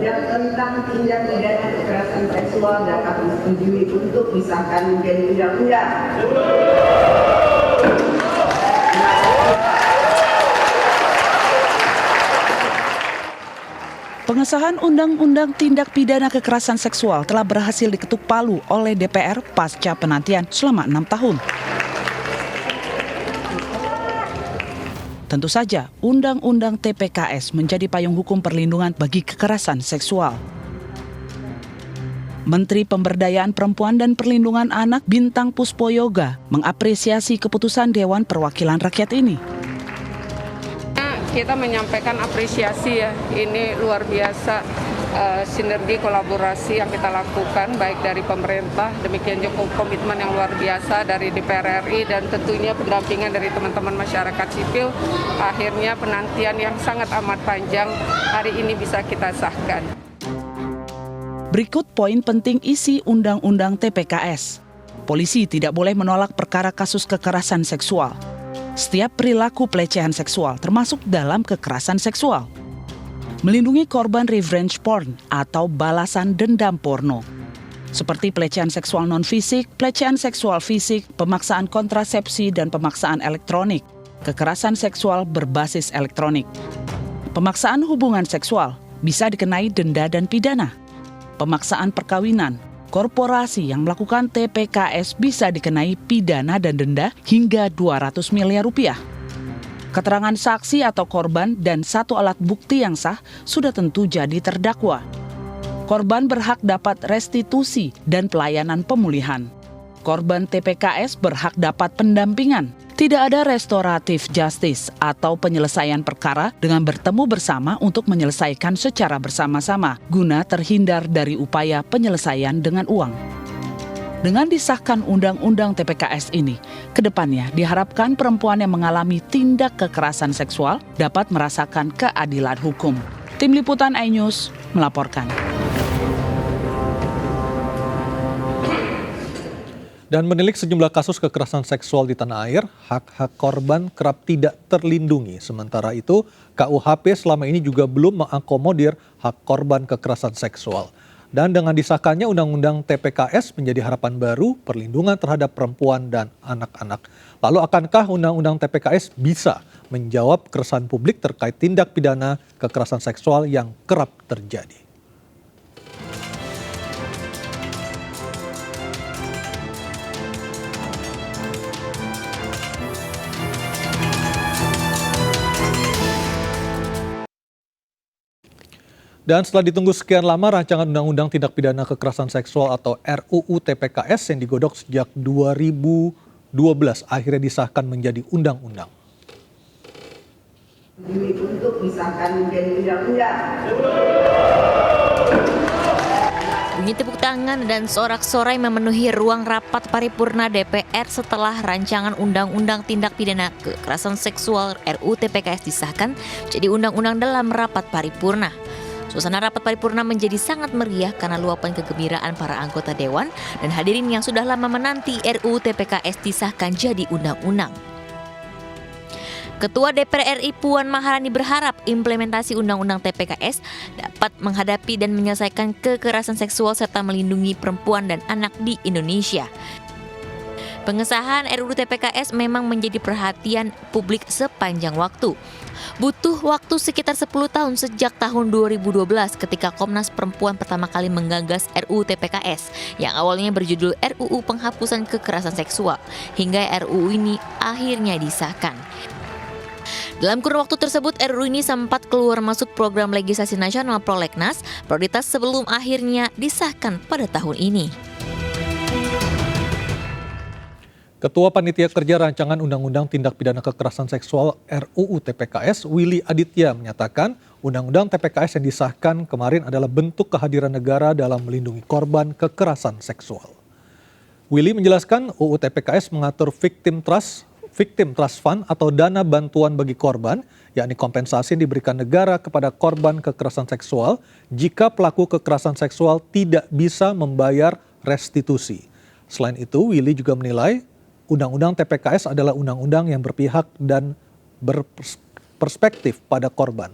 Undang-Undang tentang Tindak Pidana Kekerasan Seksual dapat disetujui untuk disahkan menjadi undang-undang. Pengesahan Undang-Undang Tindak Pidana Kekerasan Seksual telah berhasil diketuk palu oleh DPR pasca penantian selama 6 tahun. Tentu saja, Undang-Undang TPKS menjadi payung hukum perlindungan bagi kekerasan seksual. Menteri Pemberdayaan Perempuan dan Perlindungan Anak Bintang Puspoyoga mengapresiasi keputusan Dewan Perwakilan Rakyat ini. Kita menyampaikan apresiasi ya, ini luar biasa sinergi kolaborasi yang kita lakukan baik dari pemerintah, demikian juga komitmen yang luar biasa dari DPR RI dan tentunya pendampingan dari teman-teman masyarakat sipil. Akhirnya penantian yang sangat amat panjang hari ini bisa kita sahkan. Berikut poin penting isi Undang-Undang TPKS. Polisi tidak boleh menolak perkara kasus kekerasan seksual. Setiap perilaku pelecehan seksual termasuk dalam kekerasan seksual. Melindungi korban revenge porn atau balasan dendam porno. Seperti pelecehan seksual non-fisik, pelecehan seksual fisik, pemaksaan kontrasepsi dan pemaksaan elektronik, kekerasan seksual berbasis elektronik. Pemaksaan hubungan seksual bisa dikenai denda dan pidana. Pemaksaan perkawinan, korporasi yang melakukan TPKS bisa dikenai pidana dan denda hingga 200 miliar rupiah. Keterangan saksi atau korban dan satu alat bukti yang sah sudah tentu jadi terdakwa. Korban berhak dapat restitusi dan pelayanan pemulihan. Korban TPKS berhak dapat pendampingan. Tidak ada restoratif justice atau penyelesaian perkara dengan bertemu bersama untuk menyelesaikan secara bersama-sama guna terhindar dari upaya penyelesaian dengan uang. Dengan disahkan Undang-Undang TPKS ini, kedepannya diharapkan perempuan yang mengalami tindak kekerasan seksual dapat merasakan keadilan hukum. Tim Liputan iNews melaporkan. Dan menilik sejumlah kasus kekerasan seksual di tanah air, hak-hak korban kerap tidak terlindungi. Sementara itu, KUHP selama ini juga belum mengakomodir hak korban kekerasan seksual. Dan dengan disahkannya Undang-Undang TPKS menjadi harapan baru perlindungan terhadap perempuan dan anak-anak. Lalu akankah Undang-Undang TPKS bisa menjawab keresahan publik terkait tindak pidana kekerasan seksual yang kerap terjadi? Dan setelah ditunggu sekian lama, rancangan Undang-Undang Tindak Pidana Kekerasan Seksual atau RUU TPKS yang digodok sejak 2012 akhirnya disahkan menjadi undang-undang. Untuk disahkan menjadi undang-undang. Bunyi tepuk tangan dan sorak-sorai memenuhi ruang rapat paripurna DPR setelah rancangan Undang-Undang Tindak Pidana Kekerasan Seksual RUU TPKS disahkan jadi undang-undang dalam rapat paripurna. Suasana rapat paripurna menjadi sangat meriah karena luapan kegembiraan para anggota dewan dan hadirin yang sudah lama menanti RUU TPKS disahkan jadi undang-undang. Ketua DPR RI Puan Maharani berharap implementasi Undang-Undang TPKS dapat menghadapi dan menyelesaikan kekerasan seksual serta melindungi perempuan dan anak di Indonesia. Pengesahan RUU TPKS memang menjadi perhatian publik sepanjang waktu. Butuh waktu sekitar 10 tahun sejak tahun 2012 ketika Komnas Perempuan pertama kali menggagas RUU TPKS yang awalnya berjudul RUU Penghapusan Kekerasan Seksual hingga RUU ini akhirnya disahkan. Dalam kurun waktu tersebut, RUU ini sempat keluar masuk program legislasi nasional Prolegnas, prioritas sebelum akhirnya disahkan pada tahun ini. Ketua Panitia Kerja Rancangan Undang-Undang Tindak Pidana Kekerasan Seksual RUU TPKS, Willy Aditya menyatakan Undang-Undang TPKS yang disahkan kemarin adalah bentuk kehadiran negara dalam melindungi korban kekerasan seksual. Willy menjelaskan UU TPKS mengatur Victim Trust Fund atau dana bantuan bagi korban, yakni kompensasi yang diberikan negara kepada korban kekerasan seksual jika pelaku kekerasan seksual tidak bisa membayar restitusi. Selain itu, Willy juga menilai Undang-Undang TPKS adalah undang-undang yang berpihak dan berperspektif pada korban.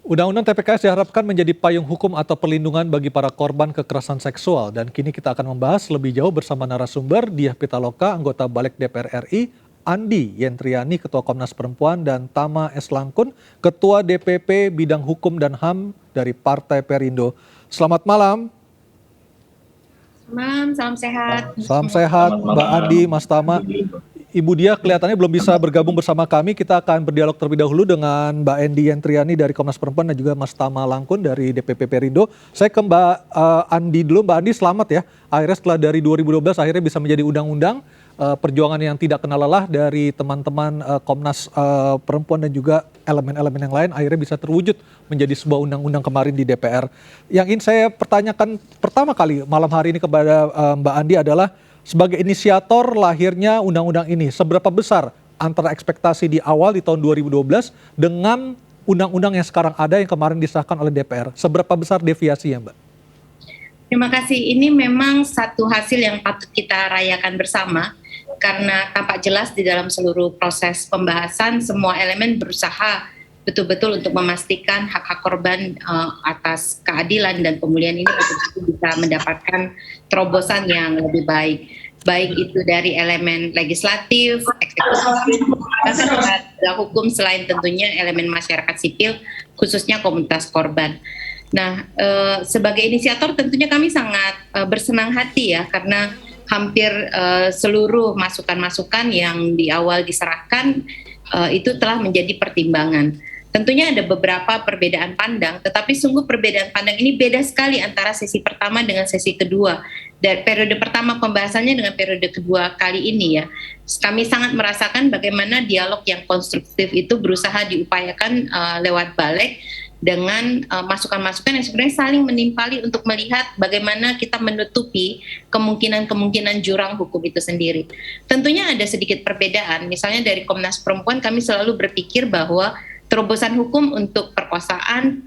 Undang-undang TPKS diharapkan menjadi payung hukum atau perlindungan bagi para korban kekerasan seksual. Dan kini kita akan membahas lebih jauh bersama narasumber Diah Pitaloka, anggota Balik DPR RI, Andi Yentriani, Ketua Komnas Perempuan, dan Tama S. Langkun, Ketua DPP Bidang Hukum dan HAM dari Partai Perindo. Selamat malam. Malam, salam sehat. Salam sehat, Mbak Andi, Mas Tama. Ibu Diah kelihatannya belum bisa bergabung bersama kami. Kita akan berdialog terlebih dahulu dengan Mbak Andi Yentriani dari Komnas Perempuan dan juga Mas Tama Langkun dari DPP Perindo. Saya ke Mbak Andi dulu. Mbak Andi, selamat ya. Akhirnya setelah dari 2012 akhirnya bisa menjadi undang-undang. Perjuangan yang tidak kenal lelah dari teman-teman Komnas Perempuan dan juga elemen-elemen yang lain akhirnya bisa terwujud menjadi sebuah undang-undang kemarin di DPR. Yang ingin saya pertanyakan pertama kali malam hari ini kepada Mbak Andi adalah sebagai inisiator lahirnya undang-undang ini, seberapa besar antara ekspektasi di awal di tahun 2012 dengan undang-undang yang sekarang ada yang kemarin disahkan oleh DPR? Seberapa besar deviasinya, Mbak? Terima kasih. Ini memang satu hasil yang patut kita rayakan bersama karena tampak jelas di dalam seluruh proses pembahasan semua elemen berusaha betul-betul untuk memastikan hak-hak korban atas keadilan dan pemulihan ini betul-betul bisa mendapatkan terobosan yang lebih baik. Baik itu dari elemen legislatif, eksekutif, bahkan hukum selain tentunya elemen masyarakat sipil, khususnya komunitas korban. Nah, sebagai inisiator tentunya kami sangat bersenang hati ya karena hampir seluruh masukan-masukan yang di awal diserahkan itu telah menjadi pertimbangan. Tentunya ada beberapa perbedaan pandang, tetapi sungguh perbedaan pandang ini beda sekali antara sesi pertama dengan sesi kedua. Dari periode pertama pembahasannya dengan periode kedua kali ini ya. Kami sangat merasakan bagaimana dialog yang konstruktif itu berusaha diupayakan lewat Balik dengan masukan-masukan yang sebenarnya saling menimpali untuk melihat bagaimana kita menutupi kemungkinan-kemungkinan jurang hukum itu sendiri. Tentunya ada sedikit perbedaan, misalnya dari Komnas Perempuan kami selalu berpikir bahwa terobosan hukum untuk perkosaan,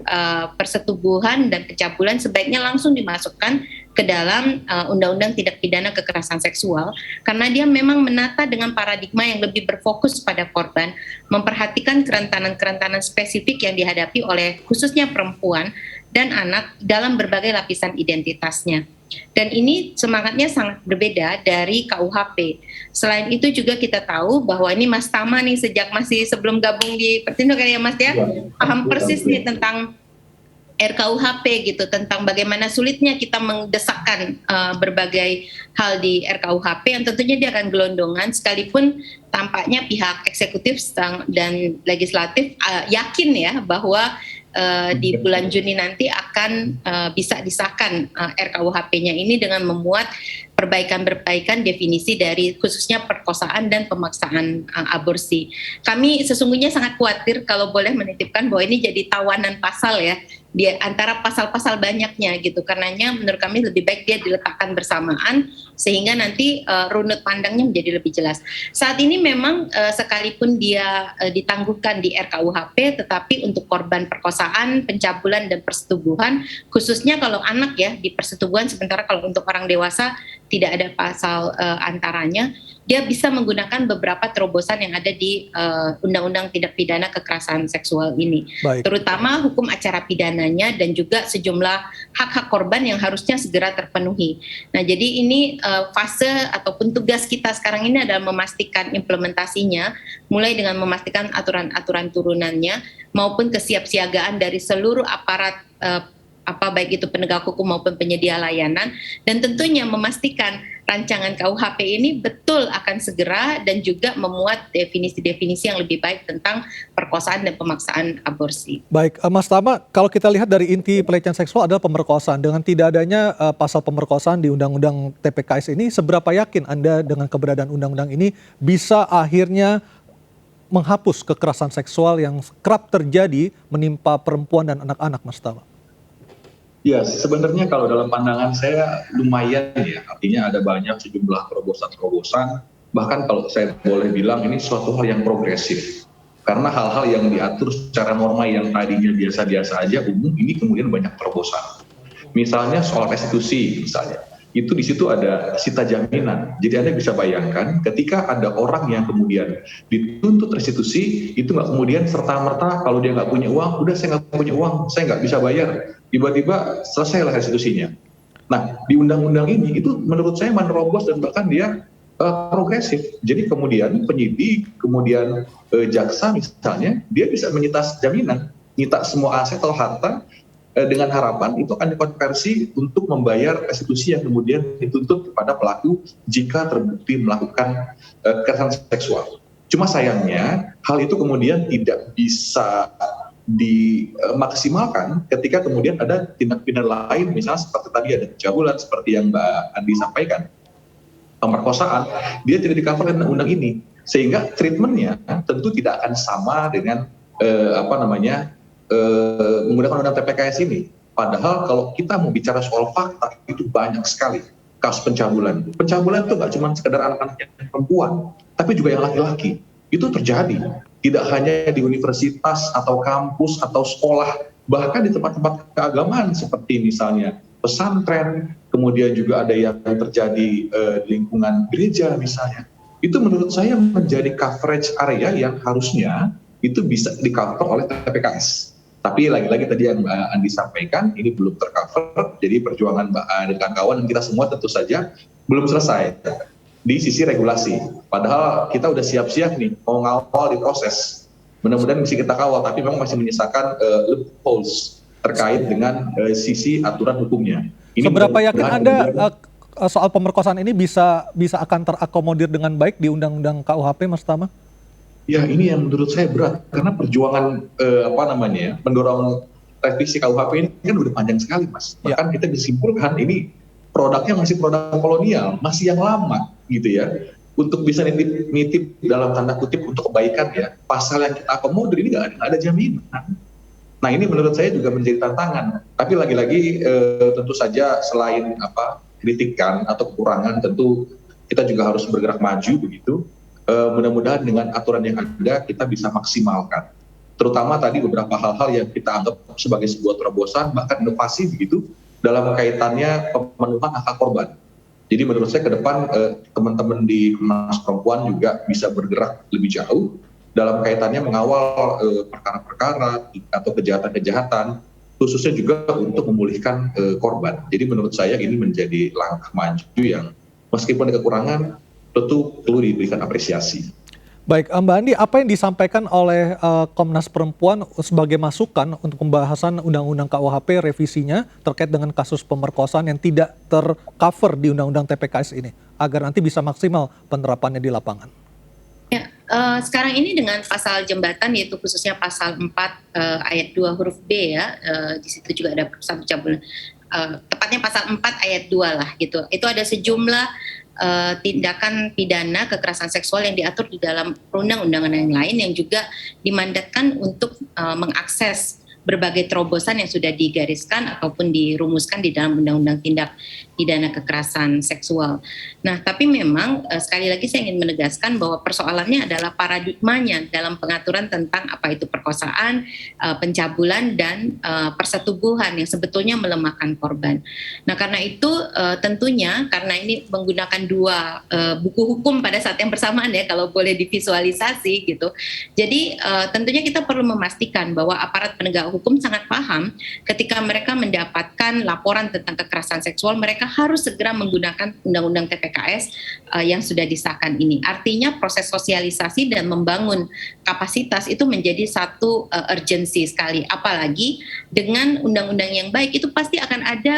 persetubuhan, dan pencabulan sebaiknya langsung dimasukkan ke dalam Undang-Undang Tindak Pidana Kekerasan Seksual karena dia memang menata dengan paradigma yang lebih berfokus pada korban, memperhatikan kerentanan-kerentanan spesifik yang dihadapi oleh khususnya perempuan dan anak dalam berbagai lapisan identitasnya. Dan ini semangatnya sangat berbeda dari KUHP. Selain itu juga kita tahu bahwa ini Mas Tama nih sejak masih sebelum gabung di Perindo kan ya Mas ya, paham persis nih tentang RKUHP gitu, tentang bagaimana sulitnya kita mendesakkan berbagai hal di RKUHP yang tentunya dia akan gelondongan sekalipun tampaknya pihak eksekutif dan legislatif yakin ya bahwa di bulan Juni nanti akan bisa disahkan RKUHP-nya ini dengan memuat perbaikan-perbaikan definisi dari khususnya perkosaan dan pemaksaan aborsi. Kami sesungguhnya sangat khawatir kalau boleh menitipkan bahwa ini jadi tawanan pasal ya di antara pasal-pasal banyaknya gitu. Karenanya menurut kami lebih baik dia diletakkan bersamaan sehingga nanti runut pandangnya menjadi lebih jelas. Saat ini memang sekalipun dia ditangguhkan di RKUHP tetapi untuk korban perkosaan, pencabulan dan persetubuhan khususnya kalau anak ya di persetubuhan, sementara kalau untuk orang dewasa tidak ada pasal antaranya, dia bisa menggunakan beberapa terobosan yang ada di Undang-Undang Tindak Pidana Kekerasan Seksual ini. Baik. Terutama hukum acara pidananya dan juga sejumlah hak-hak korban yang harusnya segera terpenuhi. Nah, jadi ini fase ataupun tugas kita sekarang ini adalah memastikan implementasinya, mulai dengan memastikan aturan-aturan turunannya maupun kesiapsiagaan dari seluruh aparat baik itu penegak hukum maupun penyedia layanan, dan tentunya memastikan rancangan KUHP ini betul akan segera dan juga memuat definisi-definisi yang lebih baik tentang perkosaan dan pemaksaan aborsi. Baik, Mas Tama, kalau kita lihat dari inti pelecehan seksual adalah pemerkosaan. Dengan tidak adanya pasal pemerkosaan di Undang-Undang TPKS ini, seberapa yakin Anda dengan keberadaan undang-undang ini bisa akhirnya menghapus kekerasan seksual yang kerap terjadi menimpa perempuan dan anak-anak, Mas Tama? Ya, sebenarnya kalau dalam pandangan saya lumayan ya, artinya ada banyak sejumlah terobosan-terobosan, bahkan kalau saya boleh bilang ini suatu hal yang progresif. Karena hal-hal yang diatur secara norma yang tadinya biasa-biasa aja umum, ini kemudian banyak terobosan. Misalnya soal restitusi misalnya. itu di situ ada sita jaminan. Jadi Anda bisa bayangkan ketika ada orang yang kemudian dituntut restitusi, itu nggak kemudian serta-merta kalau dia nggak punya uang, udah saya nggak punya uang, saya nggak bisa bayar. Tiba-tiba selesailah restitusinya. Nah, di undang-undang ini itu menurut saya menerobos dan bahkan dia progresif. Jadi kemudian penyidik, kemudian jaksa misalnya, dia bisa menyita jaminan, nyita semua aset atau harta dengan harapan itu akan dikonversi untuk membayar restitusi yang kemudian dituntut kepada pelaku jika terbukti melakukan kekerasan seksual. Cuma sayangnya hal itu kemudian tidak bisa dimaksimalkan ketika kemudian ada tindak pidana lain, misalnya seperti tadi ada pencabulan seperti yang Mbak Andi sampaikan, pemerkosaan, dia tidak di-cover dengan undang ini, sehingga treatmentnya tentu tidak akan sama dengan menggunakan undang TPKS ini. Padahal kalau kita mau bicara soal fakta, itu banyak sekali kasus pencabulan. Pencabulan itu nggak cuma sekedar anak-anak yang perempuan, tapi juga yang laki-laki. Itu terjadi. Tidak hanya di universitas atau kampus atau sekolah, bahkan di tempat-tempat keagamaan seperti misalnya pesantren, kemudian juga ada yang terjadi di lingkungan gereja misalnya. Itu menurut saya menjadi coverage area yang harusnya itu bisa di-cover oleh TPKS. Tapi lagi-lagi tadi yang Mbak Andi sampaikan, ini belum tercover, jadi perjuangan Mbak Andi dan kawan dan kita semua tentu saja belum selesai di sisi regulasi. Padahal kita udah siap-siap nih, mau ngawal di proses. Mudah-mudahan bisa kita kawal, tapi memang masih menyisakan loopholes terkait dengan sisi aturan hukumnya. Ini seberapa yakin Anda soal pemerkosaan ini bisa akan terakomodir dengan baik di Undang-Undang KUHP, Mas Tama? Ya, ini yang menurut saya berat karena perjuangan mendorong revisi KUHP ini kan udah panjang sekali, Mas. Bahkan kita disimpulkan ini produknya masih produk kolonial, masih yang lama gitu ya. Untuk bisa nitip dalam tanda kutip untuk kebaikan ya, pasal yang kita akomodir ini nggak ada jaminan. Nah, ini menurut saya juga menjadi tantangan. Tapi lagi-lagi tentu saja selain kritikan atau kekurangan, tentu kita juga harus bergerak maju begitu. Mudah-mudahan dengan aturan yang ada kita bisa maksimalkan. Terutama tadi beberapa hal-hal yang kita anggap sebagai sebuah terobosan, bahkan inovasi begitu, dalam kaitannya pemenuhan hak korban. Jadi menurut saya ke depan teman-teman di Komnas Perempuan juga bisa bergerak lebih jauh dalam kaitannya mengawal perkara-perkara atau kejahatan-kejahatan, khususnya juga untuk memulihkan korban. Jadi menurut saya ini menjadi langkah maju yang meskipun ada kekurangan, tentu perlu diberikan apresiasi. Baik, Mbak Andi, apa yang disampaikan oleh Komnas Perempuan sebagai masukan untuk pembahasan Undang-Undang KUHP revisinya terkait dengan kasus pemerkosaan yang tidak tercover di Undang-Undang TPKS ini, agar nanti bisa maksimal penerapannya di lapangan? Ya, sekarang ini dengan pasal jembatan, yaitu khususnya pasal 4 ayat 2 huruf B ya, di situ juga ada pasal pencabulan, tepatnya pasal 4 ayat 2 lah gitu. Itu ada sejumlah tindakan pidana kekerasan seksual yang diatur di dalam perundang-undangan yang lain yang juga dimandatkan untuk mengakses berbagai terobosan yang sudah digariskan ataupun dirumuskan di dalam Undang-Undang Tindak Pidana Kekerasan Seksual. Nah, tapi memang sekali lagi saya ingin menegaskan bahwa persoalannya adalah paradigmanya dalam pengaturan tentang apa itu perkosaan, pencabulan, dan persetubuhan yang sebetulnya melemahkan korban. Nah, karena itu tentunya karena ini menggunakan dua buku hukum pada saat yang bersamaan ya, kalau boleh divisualisasi gitu. Jadi tentunya kita perlu memastikan bahwa aparat penegak hukum sangat paham ketika mereka mendapatkan laporan tentang kekerasan seksual, mereka harus segera menggunakan Undang-Undang TPKS yang sudah disahkan ini. Artinya proses sosialisasi dan membangun kapasitas itu menjadi satu urgensi sekali. Apalagi dengan undang-undang yang baik itu pasti akan ada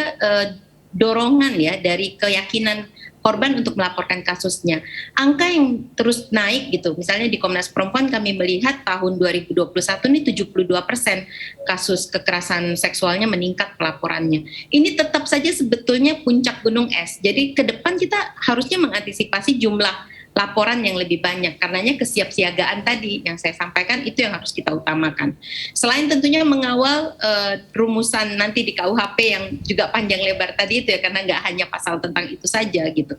dorongan ya dari keyakinan korban untuk melaporkan kasusnya. Angka yang terus naik gitu, misalnya di Komnas Perempuan kami melihat tahun 2021 ini 72% kasus kekerasan seksualnya meningkat pelaporannya. Ini tetap saja sebetulnya puncak gunung es. Jadi ke depan kita harusnya mengantisipasi jumlah laporan yang lebih banyak, karenanya kesiapsiagaan tadi yang saya sampaikan itu yang harus kita utamakan. Selain tentunya mengawal rumusan nanti di KUHP yang juga panjang lebar tadi itu ya, karena nggak hanya pasal tentang itu saja gitu.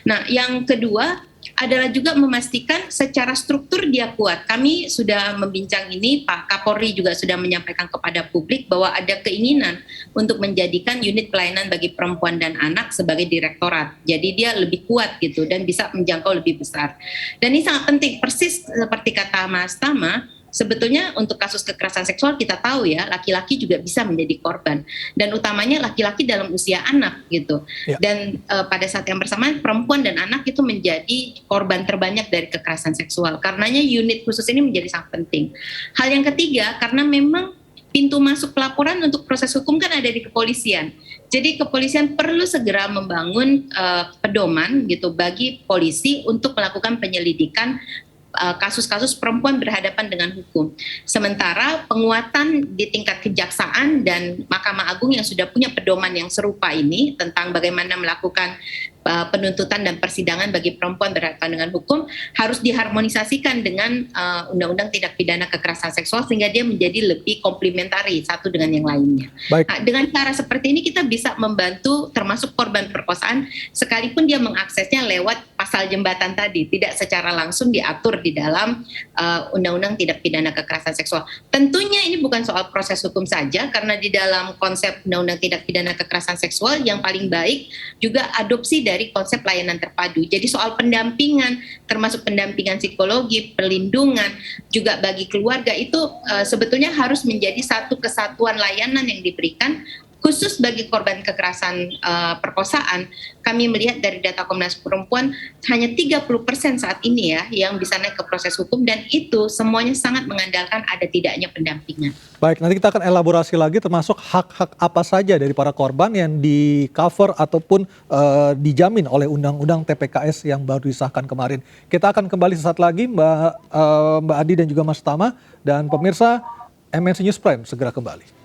Nah, yang kedua adalah juga memastikan secara struktur dia kuat. Kami sudah membincang ini, Pak Kapolri juga sudah menyampaikan kepada publik bahwa ada keinginan untuk menjadikan unit pelayanan bagi perempuan dan anak sebagai direktorat. Jadi dia lebih kuat gitu dan bisa menjangkau lebih besar. Dan ini sangat penting, persis seperti kata Mas Tama, sebetulnya untuk kasus kekerasan seksual kita tahu ya, laki-laki juga bisa menjadi korban, dan utamanya laki-laki dalam usia anak gitu. Ya. Dan pada saat yang bersamaan perempuan dan anak itu menjadi korban terbanyak dari kekerasan seksual. Karenanya unit khusus ini menjadi sangat penting. Hal yang ketiga, karena memang pintu masuk pelaporan untuk proses hukum kan ada di kepolisian. Jadi kepolisian perlu segera membangun pedoman gitu bagi polisi untuk melakukan penyelidikan kasus-kasus perempuan berhadapan dengan hukum. Sementara penguatan di tingkat kejaksaan dan Mahkamah Agung yang sudah punya pedoman yang serupa ini tentang bagaimana melakukan penuntutan dan persidangan bagi perempuan berhadapan dengan hukum harus diharmonisasikan dengan Undang-Undang Tindak Pidana Kekerasan Seksual sehingga dia menjadi lebih komplementari satu dengan yang lainnya. Baik. Nah, dengan cara seperti ini kita bisa membantu termasuk korban perkosaan sekalipun dia mengaksesnya lewat pasal jembatan tadi, tidak secara langsung diatur di dalam Undang-Undang Tindak Pidana Kekerasan Seksual. Tentunya ini bukan soal proses hukum saja, karena di dalam konsep Undang-Undang Tindak Pidana Kekerasan Seksual yang paling baik juga adopsi dari konsep layanan terpadu. Jadi soal pendampingan, termasuk pendampingan psikologi, perlindungan, juga bagi keluarga itu sebetulnya harus menjadi satu kesatuan layanan yang diberikan khusus bagi korban kekerasan perkosaan. Kami melihat dari data Komnas Perempuan hanya 30% saat ini ya yang bisa naik ke proses hukum, dan itu semuanya sangat mengandalkan ada tidaknya pendampingan. Baik, nanti kita akan elaborasi lagi termasuk hak-hak apa saja dari para korban yang di cover ataupun dijamin oleh Undang-Undang TPKS yang baru disahkan kemarin. Kita akan kembali sesaat lagi Mbak Adi dan juga Mas Tama, dan pemirsa MNC News Prime segera kembali.